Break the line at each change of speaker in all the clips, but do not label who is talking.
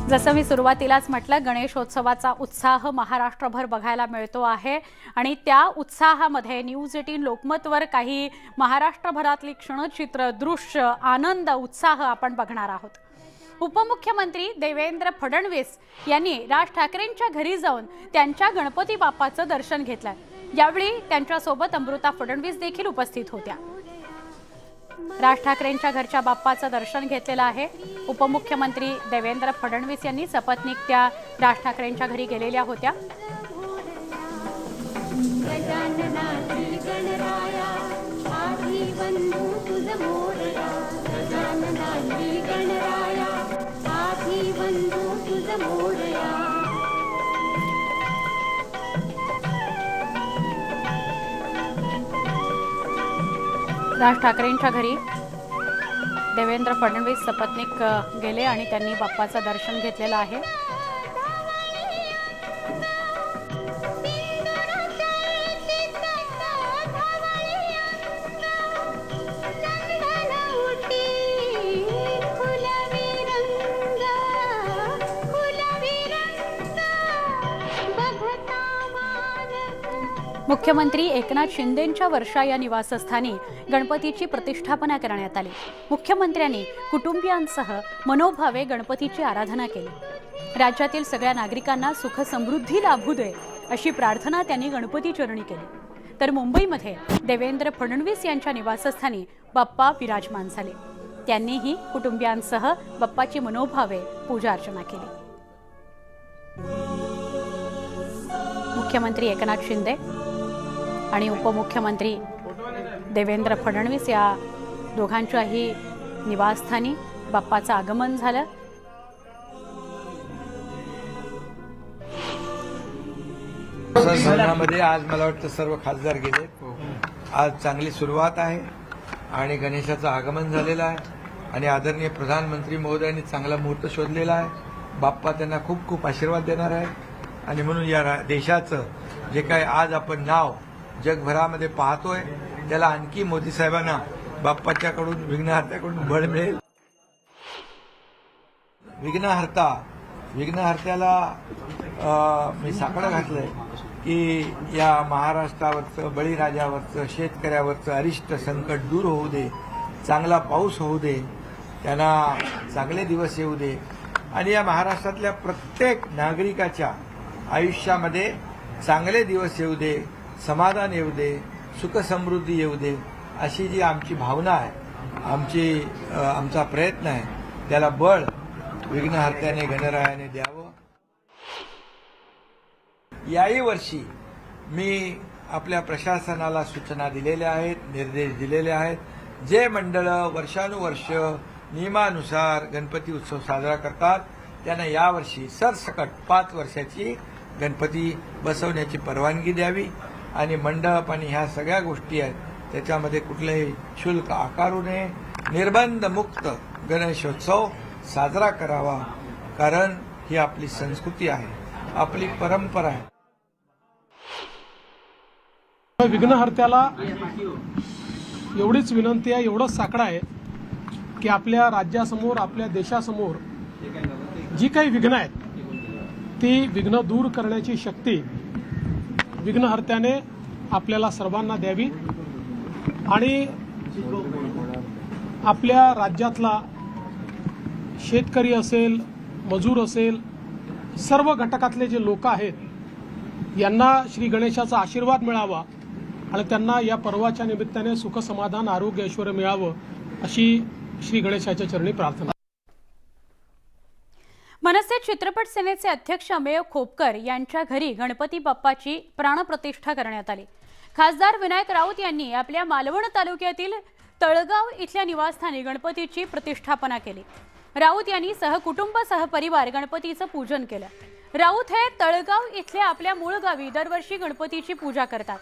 जसं मी सुरुवातीलाच म्हटलं, गणेशोत्सवाचा उत्साह महाराष्ट्रभर बघायला मिळतो आहे आणि त्या उत्साहामध्ये न्यूज 18 लोकमतवर काही महाराष्ट्रभरातली क्षणचित्र, दृश्य, आनंद, उत्साह आपण बघणार आहोत। उपमुख्यमंत्री देवेंद्र फडणवीस यांनी राज ठाकरेंच्या घरी जाऊन त्यांच्या गणपती बाप्पाचं दर्शन घेतलं। यावेळी त्यांच्यासोबत अमृता फडणवीस देखील उपस्थित होत्या। राज ठाकरेंच्या घरच्या बाप्पाचं दर्शन घेतलेलं आहे। उपमुख्यमंत्री देवेंद्र फडणवीस यांनी सपत्नीक त्या राज ठाकरेंच्या घरी गेलेल्या होत्या। राज ठाकरेंच्या घरी देवेंद्र फडणवीस सपत्नीक गेले आणि त्यांनी बाप्पाचं दर्शन घेतलेलं आहे। मुख्यमंत्री एकनाथ शिंदेंच्या वर्षा या निवासस्थानी गणपतीची प्रतिष्ठापना करण्यात आली। मुख्यमंत्र्यांनी कुटुंबियांसह मनोभावे गणपतीची आराधना केली। राज्यातील सगळ्या नागरिकांना सुख समृद्धी लाभू दे अशी प्रार्थना त्यांनी गणपती चरणी केली। तर मुंबईमध्ये देवेंद्र फडणवीस यांच्या निवासस्थानी बाप्पा विराजमान झाले। त्यांनीही कुटुंबियांसह बाप्पाची मनोभावे पूजा अर्चना केली। मुख्यमंत्री एकनाथ शिंदे आणि उपमुख्यमंत्री देवेंद्र फडणवीस या दोघांच्याही निवासस्थानी बाप्पाचं आगमन झालं।
सणामध्ये आज मला वाटतं सर्व खासदार गेले। आज चांगली सुरुवात आहे आणि गणेशाचं आगमन झालेलं आहे आणि आदरणीय प्रधानमंत्री महोदयांनी चांगला मुहूर्त शोधलेला आहे। बाप्पा त्यांना खूप खूप आशीर्वाद देणार आहे आणि म्हणून या देशाचं जे काही आज आपण नाव जगभरामध्ये पाहतोय त्याला आणखी मोदी साहेबांना बाप्पाच्याकडून विघ्नहर्त्याकडून बळ मिळेल। विघ्नहर्त्याला मी साकडं घातलंय की या महाराष्ट्रावरचं, बळीराजावरचं, शेतकऱ्यावरचं अरिष्ट संकट दूर होऊ दे, चांगला पाऊस होऊ दे, त्यांना चांगले दिवस येऊ दे आणि या महाराष्ट्रातल्या प्रत्येक नागरिकाच्या आयुष्यामध्ये चांगले दिवस येऊ दे, समाधान येऊ दे, सुख समृद्धी येऊ दे अशी जी आमची भावना आहे, आमचा प्रयत्न आहे, त्याला बळ विघ्नहर्त्याने गणरायाने द्यावं। याही वर्षी मी आपल्या प्रशासनाला सूचना दिलेल्या आहेत, निर्देश दिलेले आहेत। जे मंडळ वर्षानुवर्ष नियमानुसार गणपती उत्सव साजरा करतात त्यांना यावर्षी सरसकट 5 वर्षाची गणपती बसवण्याची परवानगी द्यावी आणि मंडप आणि ह्या सगळ्या गोष्टी आहेत त्याच्यामध्ये कुठलेही शुल्क आकारू नये, निर्बंध मुक्त गणेशोत्सव साजरा करावा, कारण ही आपली संस्कृती आहे, आपली परंपरा आहे।
विघ्नहर्त्याला एवढीच विनंती आहे, एवढंच साकडं आहे की आपल्या राज्यासमोर, आपल्या देशासमोर जी काही विघ्न आहेत ती विघ्न दूर करण्याची शक्ती विघ्नहर्त्याने आपल्याला सर्वांना द्यावी आणि आपल्या राज्यातला शेतकरी असेल, मजूर असेल, सर्व घटकातले जे लोक आहेत यांना श्री गणेशाचा आशीर्वाद मिळावा आणि त्यांना या पर्वाच्या निमित्ताने सुख समाधान, आरोग्य, ऐश्वर्य मिळावं अशी श्री गणेशाच्या चरणी प्रार्थना।
मनसे चित्रपट सेनेचे अध्यक्ष अमेय खोपकर यांच्या घरी गणपती बाप्पाची प्राणप्रतिष्ठा करण्यात आली। खासदार विनायक राऊत यांनी आपल्या मालवण तालुक्यातील तळगाव इथल्या निवासस्थानी गणपतीची प्रतिष्ठापना केली। राऊत यांनी सहकुटुंब सहपरिवार गणपतीचं पूजन केलं। राऊत हे तळगाव इथल्या आपल्या मूळ गावी दरवर्षी गणपतीची पूजा करतात।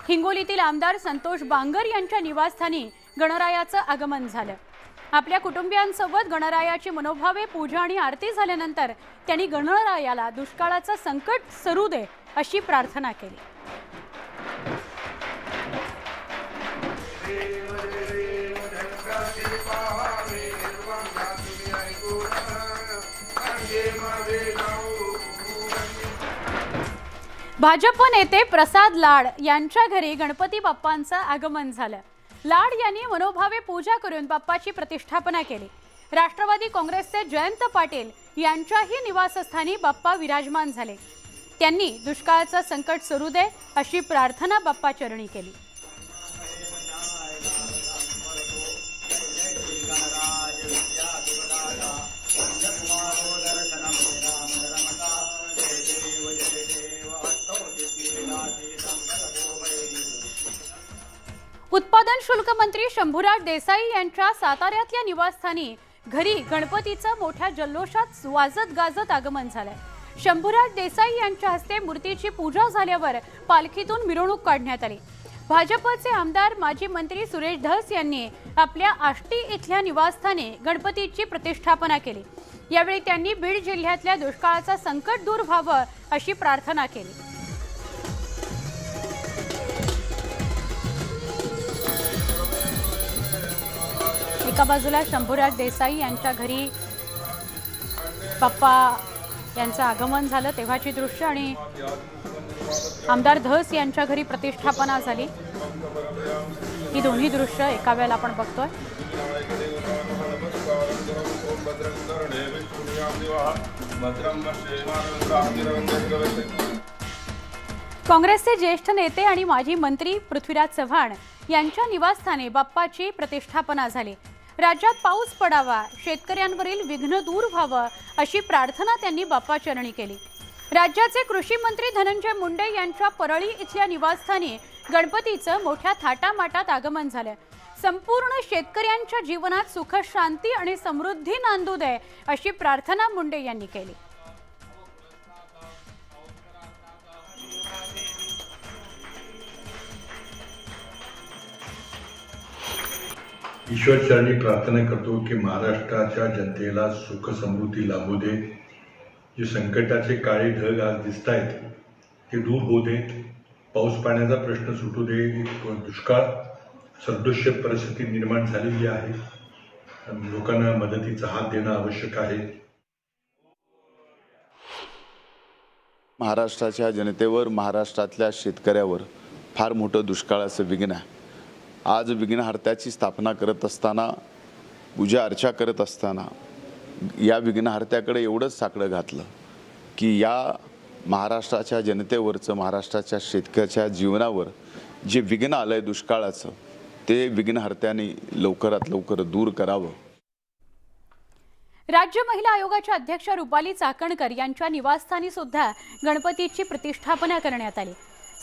हिंगोलीतील आमदार संतोष बांगर यांच्या निवासस्थानी गणरायाचं आगमन झालं। आपल्या कुटुंबियांसोबत गणरायाची मनोभावे पूजा आणि आरती झाल्यानंतर त्यांनी गणरायाला दुष्काळाचं संकट सरू दे अशी प्रार्थना केली।
Yeah.
भाजप नेते प्रसाद लाड यांच्या घरी गणपती बाप्पांचं आगमन झालं. लाड यांनी मनोभावे पूजा करून बाप्पाची प्रतिष्ठापना केली. राष्ट्रवादी काँग्रेसचे जयंत पाटील यांच्याही निवासस्थानी बाप्पा विराजमान झाले. त्यांनी दुष्काळाचं संकट सुरू दे अशी प्रार्थना बाप्पा चरणी केली. उत्पादन शुल्क मंत्री शंभूराज देसाई यांच्या साताऱ्यातल्या निवासस्थानी घरी गणपतीचं मोठ्या जल्लोषात वाजत गाजत आगमन झालंय. शंभूराज देसाई यांच्या हस्ते मूर्तीची पूजा झाल्यावर पालखीतून मिरवणूक काढण्यात आली. भाजपचे आमदार माजी मंत्री सुरेश धस यांनी आपल्या आष्टी इथल्या निवासस्थानी गणपतीची प्रतिष्ठापना केली. यावेळी त्यांनी बीड जिल्ह्यातल्या दुष्काळाचं संकट दूर व्हावं अशी प्रार्थना केली. एका बाजूला शंभूराज देसाई यांच्या घरी बाप्पा यांचं आगमन झालं तेव्हाची दृश्य आणि आमदार धस यांच्या घरी प्रतिष्ठापना झाली. ही दोन्ही दृश्य एका वेळेला आपण बघतोय. काँग्रेसचे ज्येष्ठ नेते आणि माजी मंत्री पृथ्वीराज चव्हाण यांच्या निवासस्थानी बाप्पाची प्रतिष्ठापना झाली. राज्यात पाऊस पडावा, शेतकऱ्यांवरील विघ्न दूर व्हावं अशी प्रार्थना त्यांनी बाप्पा चरणी केली. राज्याचे कृषी मंत्री धनंजय मुंडे यांच्या परळी इथल्या निवासस्थानी गणपतीचं मोठ्या थाटामाटात आगमन झालं. संपूर्ण शेतकऱ्यांच्या जीवनात सुख, शांती आणि समृद्धी नांदू दे अशी प्रार्थना मुंडे यांनी केली.
ईश्वर चरणी प्रार्थना करतो की महाराष्ट्राच्या जनतेला सुख समृद्धी लाभू दे. जे संकटाचे काळे ढग आज दिसत आहेत ते दूर होऊ दे. पाऊस पाण्याचा प्रश्न सुटू दे. दुष्काळ सदृश्य परिस्थिती निर्माण झालेली आहे. लोकांना मदतीचा हात देणं आवश्यक आहे.
महाराष्ट्राच्या जनतेवर, महाराष्ट्रातल्या शेतकऱ्यावर फार मोठं दुष्काळाचं विघ्न आहे. आज विघ्नहर्त्याची स्थापना करत असताना, पूजा अर्चा करत असताना या विघ्नहर्त्याकडे एवढंच साकडं घातलं की या महाराष्ट्राच्या जनतेवरचं, महाराष्ट्राच्या शेतकऱ्याच्या जीवनावर जे विघ्न आलंय दुष्काळाचं, ते विघ्नहर्त्याने लवकरात लवकर दूर करावं.
राज्य महिला आयोगाच्या अध्यक्ष रुपाली चाकणकर यांच्या निवासस्थानी सुद्धा गणपतीची प्रतिष्ठापना करण्यात आली.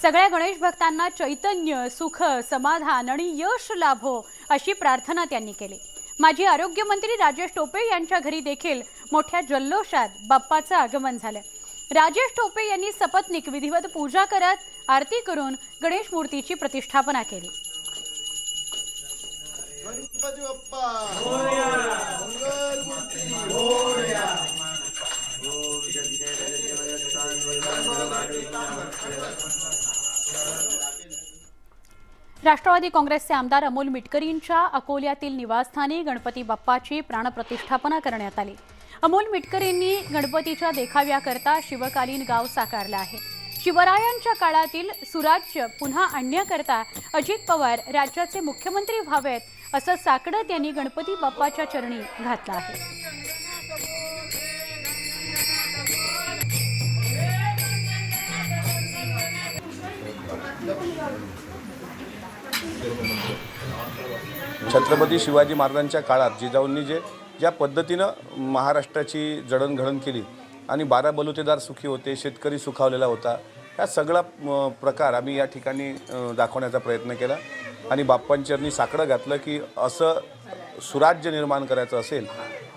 सगळ्या गणेश भक्तांना चैतन्य, सुख, समाधान आणि यश लाभो अशी प्रार्थना त्यांनी केली. माजी आरोग्य मंत्री राजेश टोपे यांच्या घरी देखील मोठ्या जल्लोषात बाप्पाचं आगमन झालं. राजेश टोपे यांनी सपत्नीक विधिवत पूजा करत आरती करून गणेश मूर्तीची प्रतिष्ठापना केली.
गणपती बाप्पा मोरया, मंगल मूर्ती मोरया.
राष्ट्रवादी काँग्रेसचे आमदार अमोल मिटकरींच्या अकोल्यातील निवासस्थानी गणपती बाप्पाची प्राणप्रतिष्ठापना करण्यात आली. अमोल मिटकरींनी गणपतीच्या देखाव्याकरता शिवकालीन गाव साकारलं आहे. शिवरायांच्या काळातील सुराज्य पुन्हा आणण्याकरता अजित पवार राज्याचे मुख्यमंत्री व्हावेत असं साकडं त्यांनी गणपती बाप्पाच्या चरणी घातलं आहे.
छत्रपती शिवाजी महाराजांच्या काळात जिजाऊंनी ज्या पद्धतीनं महाराष्ट्राची जडणघडण केली आणि 12 बलुतेदार सुखी होते, शेतकरी सुखावलेला होता, हा सगळा प्रकार आम्ही या ठिकाणी दाखवण्याचा प्रयत्न केला. आणि बाप्पांचरणी साकडं घातलं की असं सुराज्य निर्माण करायचं असेल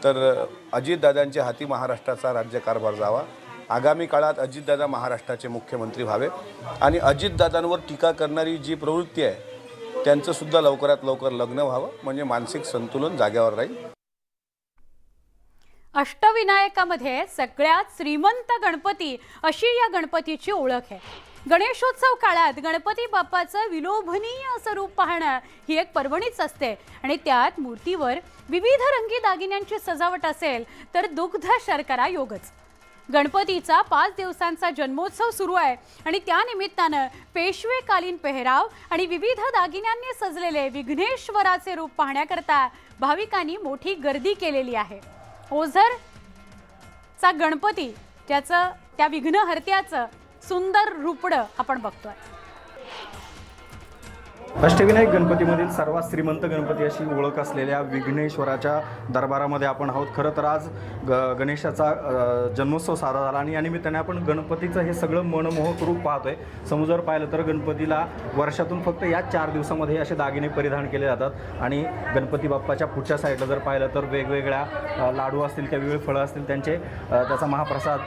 तर अजितदादांच्या हाती महाराष्ट्राचा राज्यकारभार जावा. आगामी काळात अजितदादा महाराष्ट्राचे मुख्यमंत्री व्हावे आणि अजितदादांवर टीका करणारी जी प्रवृत्ती आहे त्यांचं सुद्धा लवकरात लवकर लग्न व्हावं, म्हणजे मानसिक संतुलन जाग्यावर राहील.
अष्टविनायकामध्ये सगळ्यात श्रीमंत गणपती अशी या गणपतीची ओळख आहे. गणेशोत्सव काळात गणपती बाप्पाचं विलोभनीय स्वरूप पाहणं ही एक पर्वणीच असते आणि त्यात मूर्तीवर विविध रंगी दागिन्यांची सजावट असेल तर दुग्ध शर्करा योगच. गणपतीचा 5 दिवसांचा जन्मोत्सव सुरू आहे आणि त्यानिमित्तानं पेशवेकालीन पेहराव आणि विविध दागिन्यांनी सजलेले विघ्नेश्वराचे रूप पाहण्याकरता भाविकांनी मोठी गर्दी केलेली आहे. ओझरचा गणपती त्याचं त्या विघ्नहर्त्याचं सुंदर रूपडं आपण बघतोय.
अष्टविनायक गणपतीमधील सर्वात श्रीमंत गणपती अशी ओळख असलेल्या विघ्नेश्वराच्या दरबारामध्ये आपण आहोत. खरं तर आज गणेशाचा जन्मोत्सव साजरा झाला आणि या निमित्ताने आपण गणपतीचं हे सगळं मनमोहक रूप पाहतोय. समोर पाहिलं तर गणपतीला वर्षातून फक्त या 4 दिवसामध्ये असे दागिने परिधान केले जातात आणि गणपती बाप्पाच्या पुढच्या साईडला जर पाहिलं तर वेगवेगळ्या लाडू असतील किंवा वेगवेगळी फळं असतील त्याचा महाप्रसाद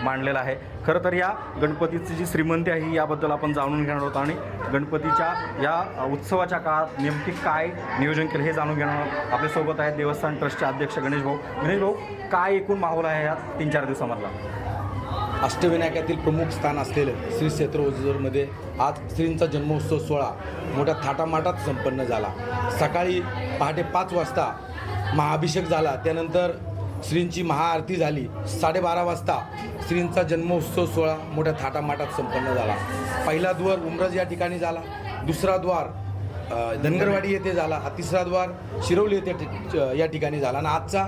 मांडलेला आहे. खरं तर या गणपतीची जी श्रीमंती आहे याबद्दल आपण जाणून घेणार आहोत आणि गणपतीच्या या उत्सवाच्या काळात नेमकी काय नियोजन केलं हे जाणून घेणार आहोत. आपल्यासोबत आहेत देवस्थान ट्रस्टचे अध्यक्ष गणेश भाऊ, काय एकूण माहोल आहे या 3-4 दिवसामधला?
अष्टविनायकातील प्रमुख स्थान असलेलं श्री क्षेत्र ओझरमध्ये आज श्रींचा जन्मोत्सव सोहळा मोठ्या थाटामाटात संपन्न झाला. सकाळी पहाटे 5 वाजता महाअभिषेक झाला. त्यानंतर श्रींची महाआरती झाली. 12:30 वाजता श्रींचा जन्मोत्सव सोहळा मोठ्या थाटामाटात संपन्न झाला. पहिला द्वार उमरज या ठिकाणी झाला, दुसरा द्वार धनगरवाडी येथे झाला, तिसरा द्वार शिरवली येथे या ठिकाणी झाला आणि आजचा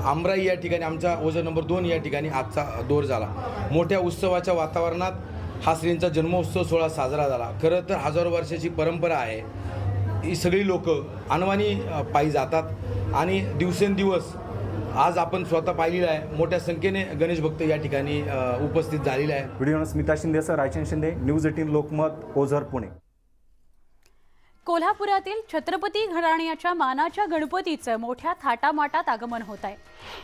आमराई या ठिकाणी आमचा ओझर नंबर 2 या ठिकाणी आजचा दौर झाला. मोठ्या उत्सवाच्या वातावरणात हा श्रींचा जन्मोत्सव सोहळा साजरा झाला. खरं तर हजारो वर्षाची परंपरा आहे. ही सगळी लोक अनवाणी पायी जातात आणि दिवसेंदिवस आज आपण स्वतः पाहिलेलं आहे मोठ्या संख्येने गणेश भक्त या ठिकाणी उपस्थित झालेले आहे.
Video Smita Shinde sir, Raichand Shinde, news 18 Lokmat, Ozar, Pune.
कोल्हापुरातील छत्रपती घराण्याच्या मानाच्या गणपतीचं मोठ्या थाटामाटात आगमन होत आहे.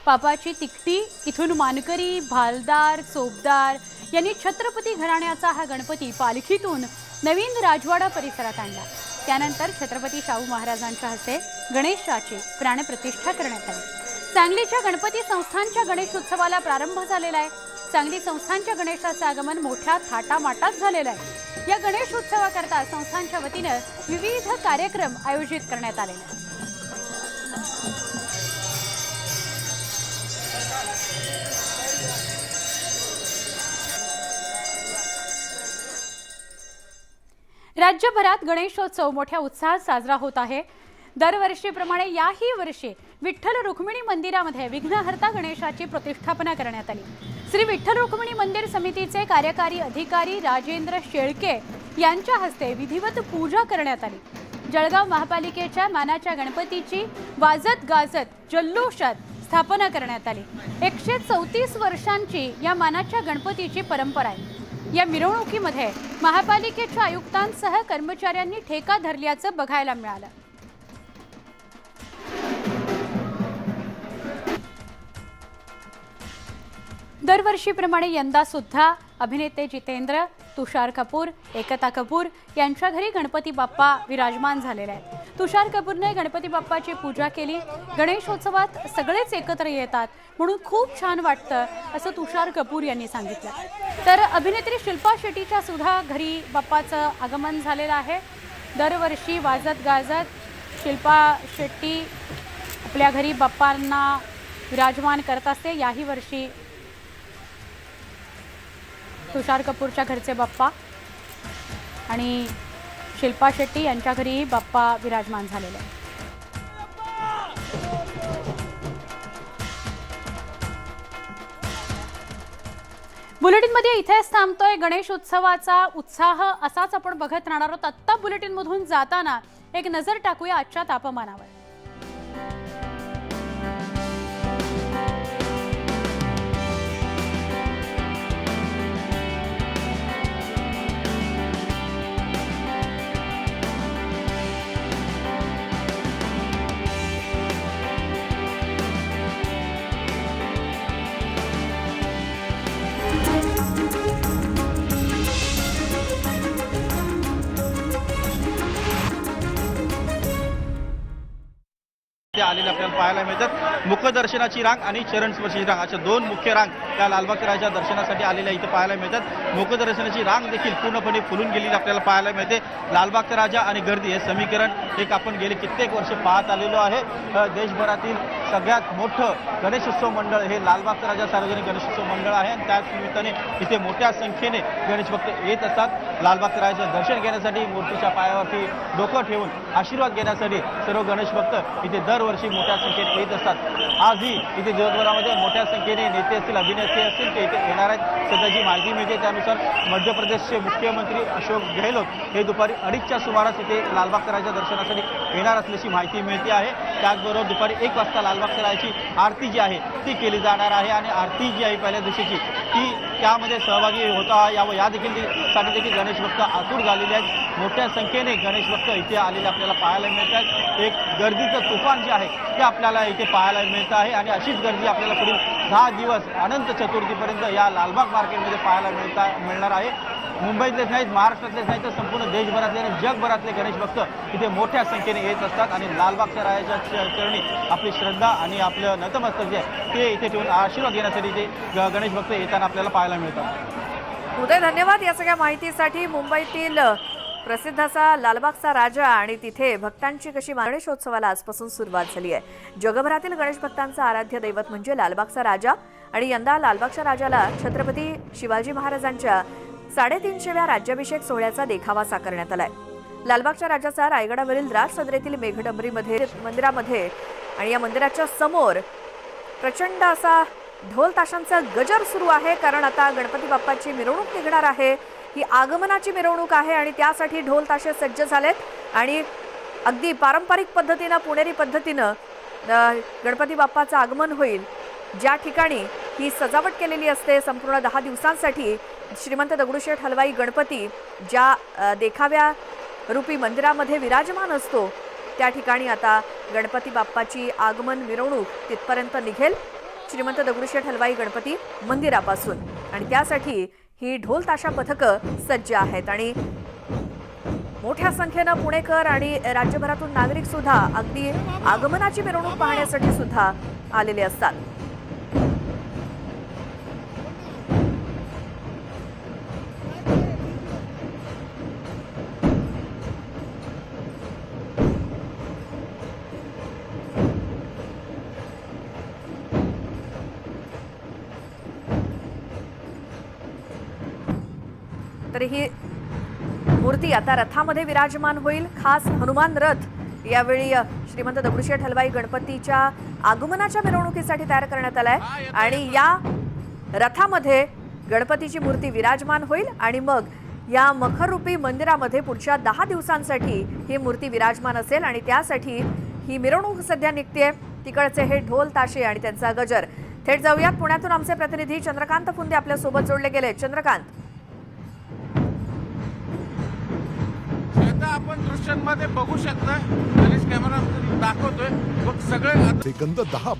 पापाची तिकटी इथून मानकरी, भालदार, चोपदार यांनी छत्रपती घराण्याचा हा गणपती पालखीतून नवीन राजवाडा परिसरात आणला. त्यानंतर छत्रपती शाहू महाराजांच्या हस्ते गणेशाची प्राणप्रतिष्ठा करण्यात आली. सांगलीच्या गणपती संस्थानच्या गणेशोत्सवाला प्रारंभ झालेला आहे. सांगली संस्थानच्या गणेशाचं आगमन मोठ्या थाटामाटात झालेलं आहे. या गणेशोत्सवाकरता संस्थानच्या वतीनं विविध कार्यक्रम आयोजित करण्यात आलेले आहेत. राज्यभरात गणेशोत्सव मोठ्या उत्साहात साजरा होत आहे. दरवर्षीप्रमाणे याही वर्षी विठ्ठल रुक्मिणी मंदिरामध्ये विघ्नहर्ता गणेशाची प्रतिष्ठापना करण्यात आली. श्री विठ्ठल रुक्मिणी मंदिर समितीचे कार्यकारी अधिकारी राजेंद्र शेळके यांच्या हस्ते विधिवत पूजा करण्यात आली. जळगाव महापालिकेच्या मानाच्या गणपतीची वाजत गाजत जल्लोषात स्थापना करण्यात आली. 134 वर्षांची या मानाच्या गणपतीची परंपरा आहे. या मिरवणुकीमध्ये महापालिकेच्या आयुक्तांसह कर्मचाऱ्यांनी ठेका धरल्याचं बघायला मिळालं. दरवर्षीप्रमाणे यंदा सुद्धा अभिनेते जितेंद्र, तुषार कपूर, एकता कपूर यांच्या घरी गणपती बाप्पा विराजमान झालेले आहेत. तुषार कपूरने गणपती बाप्पाची पूजा केली. गणेशोत्सवात सगळेच एकत्र येतात म्हणून खूप छान वाटतं असं तुषार कपूर यांनी सांगितलं. तर अभिनेत्री शिल्पा शेट्टीच्या सुद्धा घरी बाप्पाचं आगमन झालेलं आहे. दरवर्षी वाजत गाजत शिल्पा शेट्टी आपल्या घरी बाप्पांना विराजमान करत असते. याही वर्षी तुषार कपूरच्या घरचे बाप्पा आणि शिल्पा शेट्टी यांच्या घरी बाप्पा विराजमान झालेले आहेत. बुलेटिनमध्ये इथेच थांबतोय. गणेश उत्सवाचा उत्साह असाच आपण बघत राहणार आहोत. आत्ता बुलेटिनमधून जाताना एक नजर टाकूया आजच्या तापमानावर.
दरबारामध्ये आपल्याला पाहायला मिळतात. मुखदर्शनाची रांग आणि चरणस्पर्शी रांग अशा दोन मुख्य रांग त्या लालबागच्या राजा दर्शनासाठी आलेल्या इथं पाहायला मिळतात. मुखदर्शनाची रांग देखील पूर्णपणे फुलून गेलेली आपल्याला पाहायला मिळते. लालबागचा राजा आणि गर्दी हे समीकरण एक आपण गेले कित्येक वर्ष पाहत आलेलो आहे. देशभरातील सगळ्यात मोठं गणेशोत्सव मंडळ हे लालबागचा राजा सार्वजनिक गणेशोत्सव मंडळ आहे आणि त्याच निमित्ताने इथे मोठ्या संख्येने गणेश भक्त येत असतात. लालबागच्या राजाचं दर्शन घेण्यासाठी, मूर्तीच्या पायावरती डोकं ठेवून आशीर्वाद घेण्यासाठी सर्व गणेश भक्त इथे दरवर्षी मोठ्या संख्येने येत असतात. आजही इथे दिवसभरामध्ये मोठ्या संख्येने नेते असतील, अभिनेते असतील ते इथे येणार आहेत. सध्याची माहिती मिळते त्यानुसार मध्य प्रदेशचे मुख्यमंत्री अशोक गेहलोत हे दुपारी 2:30च्या सुमारास इथे लालबागच्या राजा दर्शनासाठी येणार असल्याची माहिती मिळते आहे. त्याचबरोबर दुपारी 1 वाजता लालबागच्या राजाची आरती जी आहे ती केली जाणार आहे आणि आरती जी आहे पहिल्या दिवशीची ती त्यामध्ये सहभागी होता यावं या साठी देखील गणेश भक्त आतुर झालेले आहेत. मोठ्या संख्येने गणेश भक्त इथे आलेले आपल्याला पाहायला मिळतात. एक गर्दीचं तुफान जे आहे ते आपल्याला इथे पाहायला मिळतं आहे आणि अशीच गर्दी आपल्याला पुढील 10 दिवस अनंत चतुर्थीपर्यंत या लालबाग मार्केटमध्ये पाहायला मिळणार आहे. मुंबईतलेच नाहीत, महाराष्ट्रातलेच नाही तर संपूर्ण देशभरातले आणि जगभरातले गणेश भक्त इथे मोठ्या संख्येने येत असतात आणि लालबागच्या राजाच्या चरणी आपली श्रद्धा आणि आपलं नतमस्तक जे आहे ते इथे ठेवून आशीर्वाद घेण्यासाठी ते गणेश भक्त येताना आपल्याला पाहायला मिळतात.
उदय, धन्यवाद या सगळ्या माहितीसाठी. मुंबईतील प्रसिद्ध असा लालबागचा राजा आणि तिथे भक्तांची कशी गणेशोत्सवाला आजपासून सुरुवात झाली आहे. जगभरातील गणेश भक्तांचं आराध्य दैवत म्हणजे लालबागचा राजा आणि यंदा लालबागच्या राजाला छत्रपती शिवाजी महाराजांच्या 350व्या राज्याभिषेक सोहळ्याचा देखावा साकारण्यात आलाय. लालबागच्या राजाचा रायगडावरील राजसदरेतील मेघडंबरीमध्ये मंदिरामध्ये आणि या मंदिराच्या समोर प्रचंड असा ढोल ताशांचा गजर सुरू आहे, कारण आता गणपती बाप्पाची मिरवणूक निघणार आहे. ही आगमनाची मिरवणूक आहे आणि त्यासाठी ढोल ताशे सज्ज झालेत आणि अगदी पारंपरिक पद्धतीनं, पुणेरी पद्धतीनं गणपती बाप्पाचं आगमन होईल. ज्या ठिकाणी ही सजावट केलेली असते संपूर्ण 10 दिवसांसाठी श्रीमंत दगडूशेठ हलवाई गणपती ज्या देखाव्या रूपी मंदिरामध्ये विराजमान असतो त्या ठिकाणी आता गणपती बाप्पाची आगमन मिरवणूक तिथपर्यंत निघेल श्रीमंत दगडूशेठ हलवाई गणपती मंदिरापासून आणि त्यासाठी ही ढोल ताशा पथकं सज्ज आहेत आणि मोठ्या संख्येनं पुणेकर आणि राज्यभरातून नागरिक सुद्धा अगदी आगमनाची मिरवणूक पाहण्यासाठी सुद्धा आलेले असतात. तर ही मूर्ती आता रथामध्ये विराजमान होईल. खास हनुमान रथ यावेळी श्रीमंत दगडूशेठ हलवाई गणपतीच्या आगमनाच्या मिरवणुकीसाठी तयार करण्यात आलाय आणि या रथामध्ये गणपतीची मूर्ती विराजमान होईल आणि मग या मखररूपी मंदिरामध्ये पुढच्या 10 दिवसांसाठी ही मूर्ती विराजमान असेल आणि त्यासाठी ही मिरवणूक सध्या निघतेय. तिकडचे हे ढोल ताशे आणि त्यांचा गजर. थेट जाऊयात पुण्यातून आमचे प्रतिनिधी चंद्रकांत फुंदे आपल्या सोबत जोडले गेले. चंद्रकांत,
आपण दृश्यांमध्ये बघू शकता, कॅमेरा दाखवतोय बघ सगळे
सेकंद 10